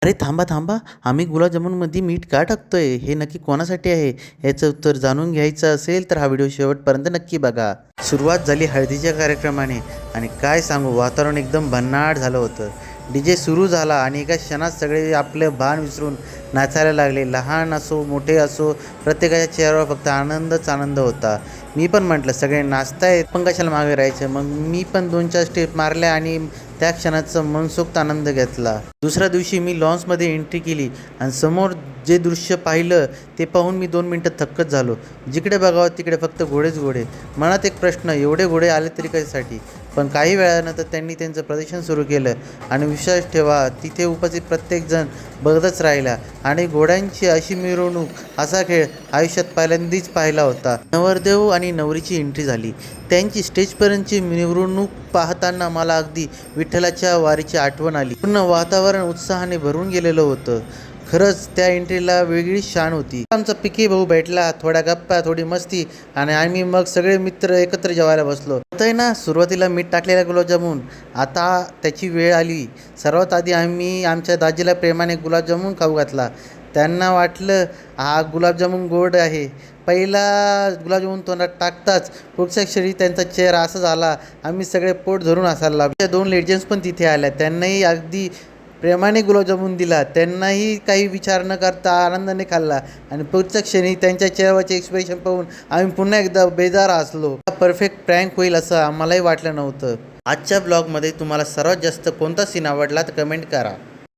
अरे थांबा, थांबा. आम्ही गुलाबजामुनमध्ये मीठ का टाकतोय? हे नक्की कोणासाठी आहे? याचं उत्तर जाणून घ्यायचं असेल तर हा व्हिडिओ शेवटपर्यंत नक्की बघा. सुरुवात झाली हळदीच्या कार्यक्रमाने आणि काय सांगू, वातावरण एकदम भन्नाट झालं होतं. डीजे सुरू झाला आणि एका क्षणात सगळे आपलं भान विसरून नाचायला लागले. लहान असो, मोठे असो, प्रत्येकाच्या चेहऱ्यावर फक्त आनंदच आनंद होता. मी पण म्हटलं, सगळे नाचतायत, पण कशाला मागे राहायचं? मग मी पण 2-4 स्टेप मारल्या आणि त्या क्षणाचा मनसोक्त आनंद घेतला. दुसऱ्या दिवशी मी लॉन्समध्ये एंट्री केली आणि समोर जे दृश्य पाहिलं ते पाहून मी 2 मिनटं थक्कच झालो. जिकडे बघावं तिकडे फक्त घोडेच घोडे. मनात एक प्रश्न, एवढे घोडे आले तरी कशासाठी? पण काही वेळानंतर त्यांनी त्यांचं प्रदर्शन सुरू केलं आणि विश्वास ठेवा, तिथे उपस्थित प्रत्येकजण बघतच राहिला. आणि घोड्यांची अशी मिरवणूक, असा खेळ आयुष्यात पहिल्यांदाच पाहिला होता. नवरदेव आणि नवरीची एंट्री झाली. त्यांची स्टेजपर्यंतची मिरवणूक पाहताना मला अगदी विठ्ठलाच्या वारीची आठवण आली. पूर्ण वातावरण उत्साहाने भरून गेलेलं होतं. खरंच त्या एंट्रीला वेगळीच शान होती. आमचा पिके भाऊ भेटला, थोड्या गप्पा, थोडी मस्ती आणि आम्ही मग सगळे मित्र एकत्र जेवायला बसलो. आहे ना, सुरुवातीला मीठ टाकलेला गुलाबजामुन, आता त्याची वेळ आली. सर्वात आधी आम्ही आमच्या दाजीला प्रेमाने गुलाबजामुन खाऊ घातला. त्यांना वाटलं हा गुलाबजामुन गोड आहे. पहिला गुलाबजामुन तोंडात टाकताच पुढच्या क्षणी त्यांचा चेहरा असा झाला, आम्ही सगळे पोट धरून हसायला लागलो. त्या 2 लेजेंड्स पण तिथे आल्या. त्यांनाही अगदी प्रेमाने गुलाबजामुन दिला. त्यांनाही काही विचार न करता आनंदाने खाल्ला आणि पुढच्या क्षणी त्यांच्या चेहऱ्यावरचे एक्सप्रेशन पाहून आम्ही पुन्हा एकदा बेजार हसलो. हा परफेक्ट प्रँक होईल असं आम्हालाही वाटलं नव्हतं. आजच्या ब्लॉगमध्ये तुम्हाला सर्वात जास्त कोणता सीन आवडला तर कमेंट करा.